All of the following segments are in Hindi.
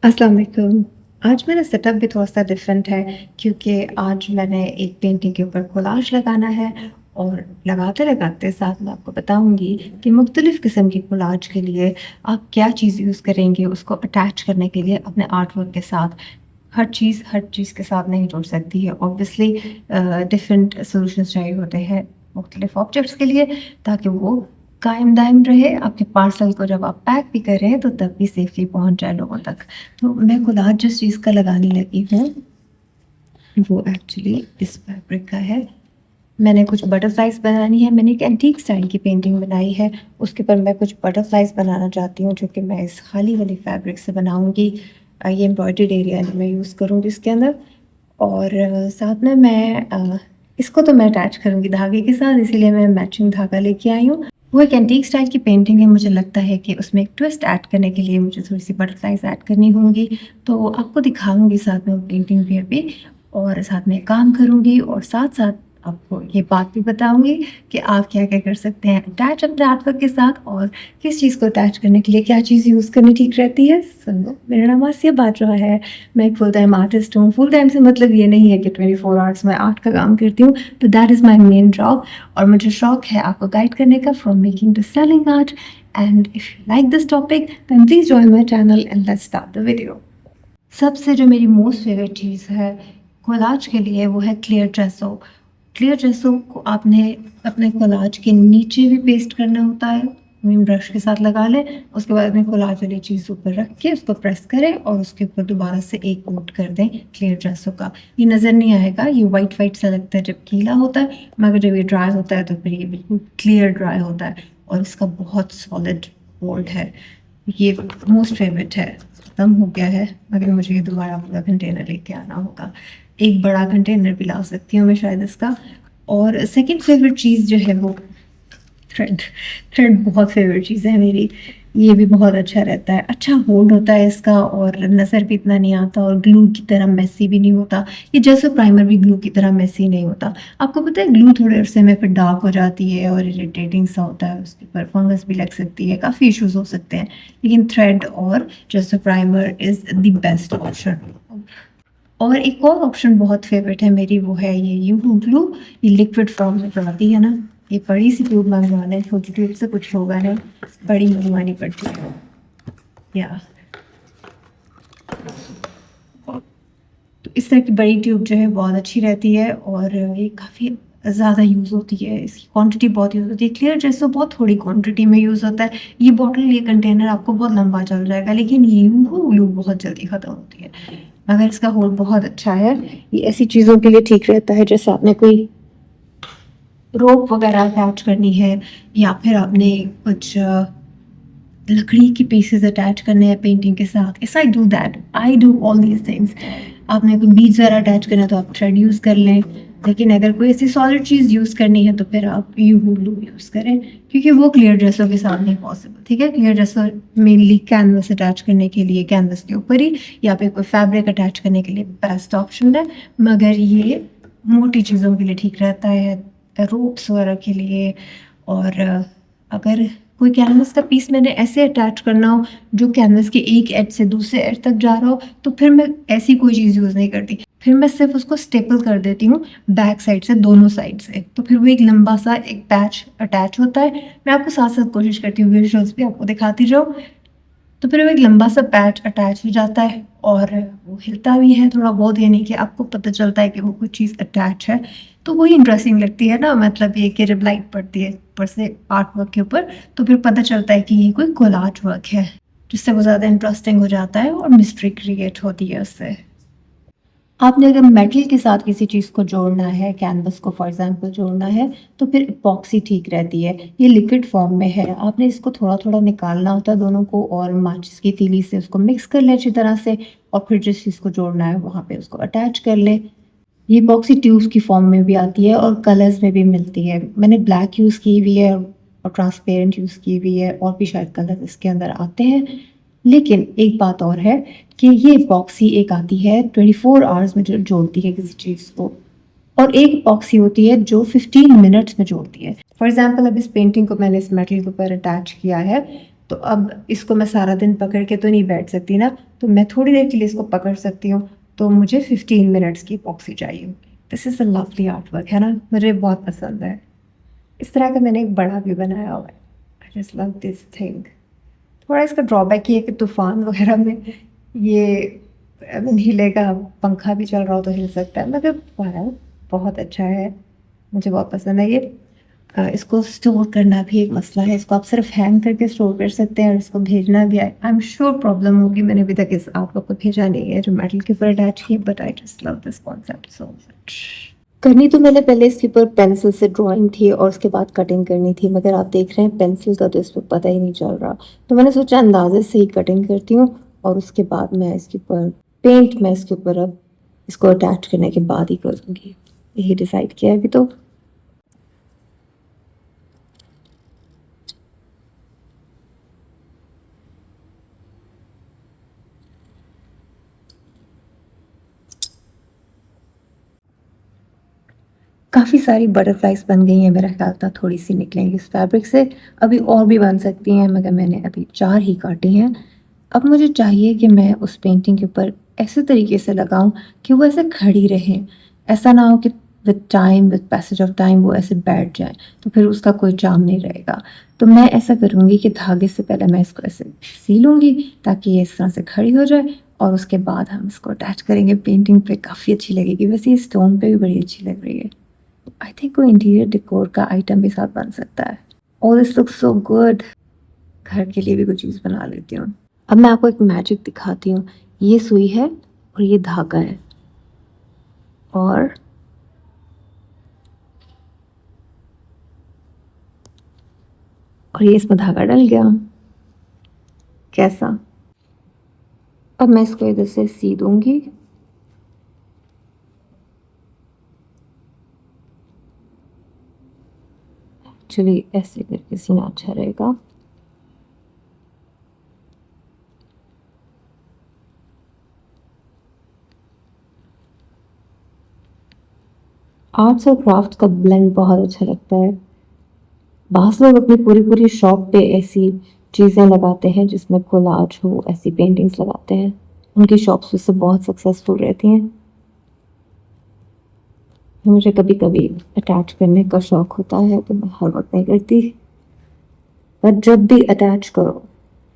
अस्सलाम वालेकुम। आज मेरा सेटअप भी थोड़ा-सा डिफरेंट है क्योंकि आज मैंने एक पेंटिंग के ऊपर कोलाज लगाना है और लगाते-लगाते साथ में आपको बताऊँगी कि मुख्तलिफ़ किस्म की कोलाज के लिए आप क्या चीज़ यूज़ करेंगे उसको अटैच करने के लिए अपने आर्ट वर्क के साथ। हर चीज़ के साथ नहीं जुड़ सकती है ऑब्वियसली डिफरेंट सॉल्यूशंस चाहिए होते हैं मुख्तलिफ़ ऑब्जेक्ट्स के लिए ताकि वो कायम दायम रहे, आपके पार्सल को जब आप पैक भी करें तो तब भी सेफ़ली पहुँच जाए लोगों तक। तो मैं कोलाज जिस चीज़ का लगाने लगी हूँ, वो एक्चुअली इस फैब्रिक का है। मैंने कुछ बटरफ्लाइज़ बनानी है, मैंने एक एंटीक स्टाइल की पेंटिंग बनाई है, उसके ऊपर मैं कुछ बटरफ्लाइज़ बनाना चाहती हूँ जो कि मैं इस खाली वाली फैब्रिक से बनाऊँगी। ये एम्ब्रॉयडर्ड एरिया मैं यूज़ करूँगी इसके अंदर और साथ में मैं इसको तो मैं अटैच करूँगी धागे के साथ इसीलिए मैं मैचिंग धागा लेके आई हूँ। वो एक एंटीक स्टाइल की पेंटिंग है, मुझे लगता है कि उसमें एक ट्विस्ट ऐड करने के लिए मुझे थोड़ी-सी बटरफ्लाइज़ ऐड करनी होंगी, तो आपको दिखाऊँगी साथ में वो पेंटिंग भी अभी और साथ में काम करूँगी और साथ-साथ आपको ये बात भी बताऊँगी कि आप क्या-क्या कर सकते हैं अटैच अपने आर्टवर्क के साथ और किस चीज़ को अटैच करने के लिए क्या चीज़ यूज़ करनी ठीक रहती है। सुनो, मेरा नाम आसिया बाजवा है, मैं एक फुल टाइम आर्टिस्ट हूँ। फुल टाइम से मतलब ये नहीं है कि 24 आवर्स मैं आर्ट का काम करती हूँ, तो that is my main job और मुझे शौक है आपको गाइड करने का from making to selling art and if you like this topic then please join my channel and let's start the video. सबसे जो मेरी मोस्ट फेवरेट चीज़ है कोलाज के लिए वो है क्लियर ट्रेसो। क्लियर ट्रेसो को आपने अपने कोलाज के नीचे भी पेस्ट करना होता है, ब्रश के साथ लगा लें, उसके बाद अपने कोलाज वाली चीज़ ऊपर रख के उसको प्रेस करें और उसके ऊपर दोबारा से एक कोट कर दें क्लियर ट्रेसो का। ये नज़र नहीं आएगा, ये वाइट वाइट सा लगता है जब गीला होता है, मगर जब ये ड्राई होता है तो फिर ये बिल्कुल क्लियर ड्राई होता है और इसका बहुत सॉलिड होल्ड है। ये मोस्ट फेवरेट है, ख़त्म हो गया है मगर मुझे ये दोबारा पूरा कंटेनर लेके आना होगा। एक बड़ा कंटेनर भी ला सकती हूँ मैं शायद इसका। और सेकंड फेवरेट चीज़ जो है वो थ्रेड। थ्रेड बहुत फेवरेट चीज़ है मेरी। ये भी बहुत अच्छा रहता है, अच्छा होल्ड होता है इसका और नज़र भी इतना नहीं आता और ग्लू की तरह मेसी भी नहीं होता। ये जैसे प्राइमर भी ग्लू की तरह मेसी नहीं होता। आपको पता है ग्लू थोड़े अरसे में फिर डार्क हो जाती है और इरिटेटिंग सा होता है, उसके ऊपर फंगस भी लग सकती है, काफ़ी इश्यूज़ हो सकते हैं। लेकिन थ्रेड और जैसे primer is the best option. और एक और ऑप्शन बहुत फेवरेट है मेरी, वो है ये यूहू ग्लू। ये लिक्विड फॉर्म में तो आती है ना, ये बड़ी सी ट्यूब मंगवाना है, छोटी ट्यूब से कुछ होगा नहीं, बड़ी मंगवानी पड़ती है या तो इस तरह की बड़ी ट्यूब जो है बहुत अच्छी रहती है और ये काफ़ी ज़्यादा यूज़ होती है, इसकी क्वांटिटी बहुत यूज़ होती है। क्लियर जैसे बहुत थोड़ी क्वांटिटी में यूज़ होता है। ये बॉटल, ये कंटेनर आपको बहुत लंबा चल जाएगा, लेकिन यूहू ग्लू बहुत जल्दी ख़त्म होती है। मगर इसका होल्ड बहुत अच्छा है। ये ऐसी चीज़ों के लिए ठीक रहता है जैसे आपने कोई रोप वगैरह अटैच करनी है या फिर आपने कुछ लकड़ी की पीसेस अटैच करने हैं पेंटिंग के साथ। Yes I do that, I do all these things. आपने कोई बीड्स वगैरह अटैच करना है तो आप थ्रेड यूज़ कर लें, लेकिन अगर कोई ऐसी सॉलिड चीज़ यूज़ करनी है तो फिर आप यूहू ग्लू यूज़ करें क्योंकि वो क्लियर ड्रेसों के साथ नहीं पॉसिबल। ठीक है, clear dresser mainly canvas attach करने के लिए कैनवस के ऊपर ही या फिर कोई फैब्रिक अटैच करने के लिए बेस्ट ऑप्शन है, मगर ये मोटी चीज़ों के लिए ठीक रहता है, रोप्स वगैरह के लिए। और अगर कोई कैनवस का पीस मैंने ऐसे अटैच करना हो जो कैनवस के एक एज से दूसरे एज तक जा रहा हो तो फिर मैं ऐसी कोई चीज़ यूज़ नहीं करती, फिर मैं सिर्फ उसको स्टेपल कर देती हूँ बैक साइड से, दोनों साइड से, तो फिर वो एक लंबा सा एक पैच अटैच होता है। मैं आपको साथ साथ कोशिश करती हूँ विजुअल्स भी आपको दिखाती जाऊँ। तो फिर वो एक लंबा सा पैच अटैच हो जाता है और वो हिलता भी है थोड़ा बहुत, यानी कि आपको पता चलता है कि वो कोई चीज़ अटैच है, तो वही इंटरेस्टिंग लगती है ना। मतलब ये कि जब लाइट पड़ती है ऊपर से आर्ट वर्क के ऊपर तो फिर पता चलता है कि ये कोई कोलाज वर्क है, जिससे वो ज़्यादा इंटरेस्टिंग हो जाता है और मिस्ट्री क्रिएट होती है उससे। आपने अगर मेटल के साथ किसी चीज़ को जोड़ना है, कैनवस को फॉर एग्जांपल जोड़ना है, तो फिर इपॉक्सी ठीक रहती है। ये लिक्विड फॉर्म में है, आपने इसको थोड़ा-थोड़ा निकालना होता है दोनों को और माचिस की तीली से उसको मिक्स कर लें अच्छी तरह से और फिर जिस चीज़ को जोड़ना है वहाँ पे उसको अटैच कर लें। ये इपॉक्सी ट्यूब्स की फॉर्म में भी आती है और कलर्स में भी मिलती है। मैंने ब्लैक यूज़ की हुई है और ट्रांसपेरेंट यूज़ की हुई है और भी शायद कलर इसके अंदर आते हैं। लेकिन एक बात और है कि ये इपॉक्सी एक आती है 24 आवर्स में जो जोड़ती है किसी चीज़ को और एक इपॉक्सी होती है जो 15 मिनट्स में जोड़ती है। फॉर एग्जांपल अब इस पेंटिंग को मैंने इस मेटल के ऊपर अटैच किया है, तो अब इसको मैं सारा दिन पकड़ के तो नहीं बैठ सकती ना, तो मैं थोड़ी देर के लिए इसको पकड़ सकती हूँ। तो मुझे 15 मिनट्स की इपॉक्सी चाहिए। This is a lovely art work, है ना? मुझे बहुत पसंद है। इस तरह का मैंने एक बड़ा भी बनाया हुआ है। I just love this thing. थोड़ा इसका ड्रॉबैक ये है कि तूफ़ान वगैरह में ये हिलेगा, पंखा भी चल रहा हो तो हिल सकता है, मगर वाह! बहुत अच्छा है, मुझे बहुत पसंद है ये। इसको स्टोर करना भी एक मसला है, इसको आप सिर्फ हैंग करके स्टोर कर सकते हैं और इसको भेजना भी, आई एम श्योर प्रॉब्लम होगी। मैंने अभी तक इस आप लोग को भेजा नहीं है जो मेटल के ऊपर अटैच की, but I just love this concept so much. करनी तो मैंने पहले इसके ऊपर पेंसिल से ड्राइंग थी और उसके बाद कटिंग करनी थी, मगर आप देख रहे हैं पेंसिल का तो इस पर पता ही नहीं चल रहा, तो मैंने सोचा अंदाजे से ही कटिंग करती हूँ और उसके बाद मैं इसके ऊपर पेंट, मैं इसके ऊपर अब इसको अटैच करने के बाद ही करूँगी, यही डिसाइड किया है अभी तो। काफ़ी सारी बटरफ्लाइज बन गई हैं, मेरा ख्याल था थोड़ी सी निकलेंगी इस फैब्रिक से, अभी और भी बन सकती हैं, मगर मैंने अभी 4 ही काटी हैं। अब मुझे चाहिए कि मैं उस पेंटिंग के ऊपर ऐसे तरीके से लगाऊं कि वो ऐसे खड़ी रहे, ऐसा ना हो कि with time, with passage of time वो ऐसे बैठ जाए, तो फिर उसका कोई चार्म नहीं रहेगा। तो मैं ऐसा करूँगी कि धागे से पहले मैं इसको ऐसे सी लूँगी ताकि ये इस तरह से खड़ी हो जाए, और उसके बाद हम इसको अटैच करेंगे पेंटिंग पे, काफ़ी अच्छी लगेगी। वैसे ये स्टोन पे भी बड़ी अच्छी लग रही है। आई थिंक वो इंटीरियर डेकोर का आइटम भी साथ बन सकता है। Oh this looks so good. घर के लिए भी कोई चीज़ बना लेती हूँ। अब मैं आपको एक मैजिक दिखाती हूँ। ये सुई है और ये धागा है, और ये इसमें धागा डल गया। कैसा? अब मैं इसको इधर से सी दूंगी। एक्चुअली ऐसे करके सीना अच्छा रहेगा। आर्ट्स और क्राफ्ट का ब्लेंड बहुत अच्छा लगता है। बास लोग अपनी पूरी पूरी शॉप पे ऐसी चीज़ें लगाते हैं जिसमें कोलाज हो, ऐसी पेंटिंग्स लगाते हैं, उनकी शॉप्स उससे बहुत सक्सेसफुल रहती हैं। मुझे कभी कभी अटैच करने का शौक होता है, तो मैं हर वक्त नहीं करती, बट जब भी अटैच करो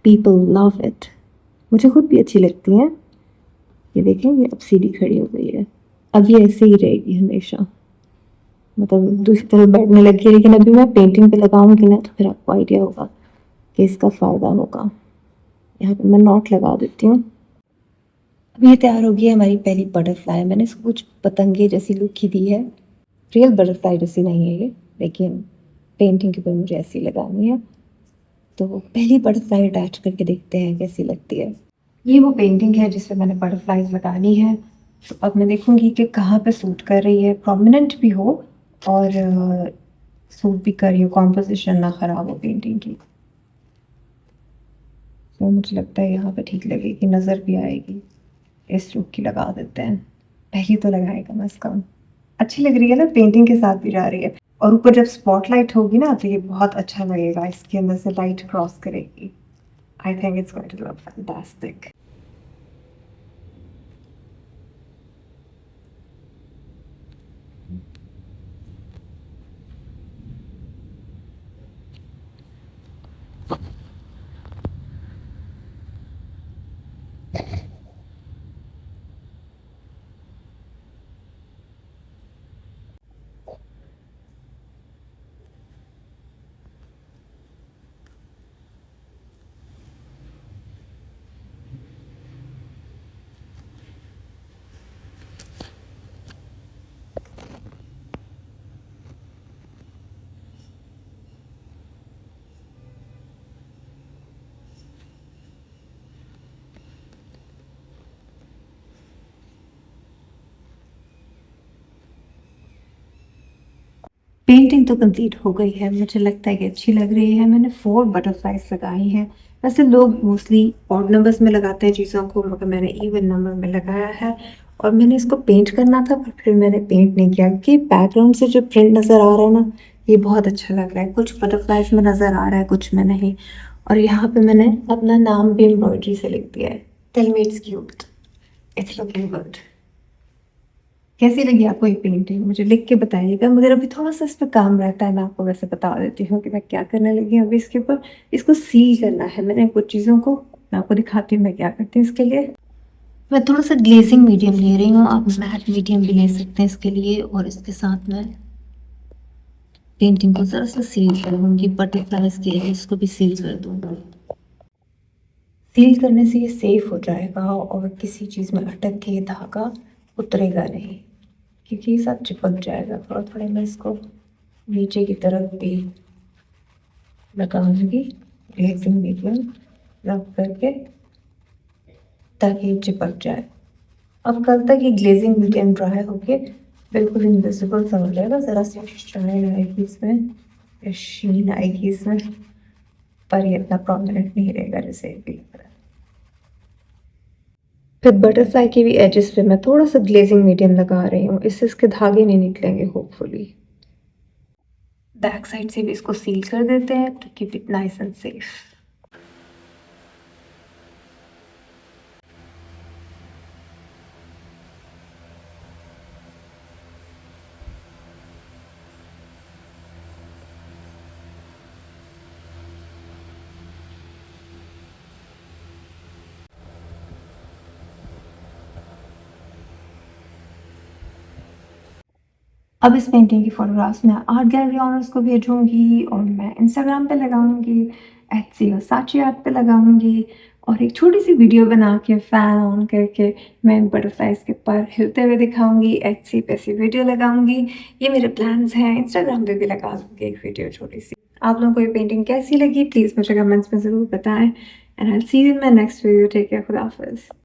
पीपल लव इट। मुझे खुद भी अच्छी लगती हैं। ये देखें, ये अब सीधी खड़ी हो गई है, अब ये ऐसे ही रहेगी हमेशा, मतलब दूसरी तरफ बैठने लगी है, लेकिन अभी मैं पेंटिंग पे लगाऊंगी ना तो फिर आपको आइडिया होगा कि इसका फ़ायदा होगा। यहाँ पे मैं नॉट लगा देती हूँ। अब ये तैयार हो गई है हमारी पहली बटरफ्लाई। मैंने इसको कुछ पतंगे जैसी लुक ही दी है, रियल बटरफ्लाई जैसी नहीं है ये, लेकिन पेंटिंग के ऊपर मुझे ऐसी लगानी है। तो पहली बटरफ्लाई अटैच करके देखते हैं कैसी लगती है। ये वो पेंटिंग है जिसपे मैंने बटरफ्लाइज लगानी है। तो अब मैं देखूंगी कि कहाँ पे सूट कर रही है, प्रोमिनेंट भी हो और सूट भी कर रही हो, कॉम्पोजिशन ना ख़राब हो पेंटिंग की। तो मुझे लगता है यहाँ पे ठीक लगेगी, नज़र भी आएगी। इस लुक की लगा देते हैं, पहली तो लगाए कम अज़ कम। अच्छी लग रही है ना, पेंटिंग के साथ भी जा रही है, और ऊपर जब स्पॉटलाइट होगी ना तो ये बहुत अच्छा लगेगा, इसके अंदर से लाइट क्रॉस करेगी। I think it's going to look fantastic. Painting तो कंप्लीट हो गई है, मुझे लगता है कि अच्छी लग रही है। मैंने 4 बटरफ्लाइज लगाई हैं। वैसे लोग मोस्टली ऑड नंबर्स में लगाते हैं चीज़ों को, मगर मैंने इवन नंबर में लगाया है। और मैंने इसको पेंट करना था पर फिर मैंने पेंट नहीं किया, क्योंकि बैकग्राउंड से जो प्रिंट नज़र आ रहा है ना, ये बहुत अच्छा लग रहा है। कुछ बटरफ्लाइज में नज़र आ रहा है, कुछ में नहीं। और यहाँ पे मैंने अपना नाम भी एम्ब्रॉयडरी से लिख दिया है, tell me it's cute, it's looking good. कैसी लगी आपको ये पेंटिंग मुझे लिख के बताइएगा। मगर अभी थोड़ा सा इस पे काम रहता है, मैं आपको वैसे बता देती हूँ कि मैं क्या करने लगी हूँ अभी इसके ऊपर। इसको सील करना है मैंने कुछ चीज़ों को, मैं आपको दिखाती हूँ मैं क्या करती हूँ इसके लिए। मैं थोड़ा सा ग्लेजिंग मीडियम ले रही हूँ, आप मैट मीडियम भी ले सकते हैं इसके लिए। और इसके साथ मैं पेंटिंग को ज़रा सा सील कर दूँगी, बटरफ्लाइज के लिए इसको भी सील कर दूँगी। सील करने से ये सेफ हो जाएगा और किसी चीज़ में अटक के ये धागा उतरेगा नहीं, क्योंकि ये सब चिपक जाएगा। थोड़ा थोड़ा मैं इसको नीचे की तरफ भी लगाऊंगी ग्लेजिंग मीडियम रब करके, ताकि ये चिपक जाए। अब कल तक ये ग्लेजिंग मीडियम ड्राई होके बिल्कुल इनविजिबल सा हो जाएगा। ज़रा सी शाइन आएगी इसमें, या शीन आएगी इसमें, पर ये इतना प्रोमिनेंट नहीं रहेगा जैसे भी लग रहा है। फिर बटरफ्लाई के भी एजेस पे मैं थोड़ा सा ग्लेजिंग मीडियम लगा रही हूँ, इससे इसके धागे नहीं निकलेंगे होपफुली। बैक साइड से भी इसको सील कर देते हैं to keep it nice and safe. अब इस पेंटिंग की फ़ोटोग्राफ्स मैं आर्ट गैलरी ऑनर्स को भेजूँगी और मैं इंस्टाग्राम पे लगाऊँगी, एट्सी और साची आर्ट पे लगाऊँगी। और एक छोटी-सी वीडियो बना के फ़ैन ऑन करके मैं बटरफ्लाइज़ के पर हिलते हुए दिखाऊँगी, एट्सी पे ऐसी वीडियो लगाऊँगी। ये मेरे प्लान्स हैं, इंस्टाग्राम पे भी लगा दूँगी एक वीडियो छोटी-सी। आप लोगों को ये पेंटिंग कैसी लगी प्लीज़ मुझे कमेंट्स में ज़रूर बताएँ, and I will see you in my next video. Take care, खुदा हाफ़िज़।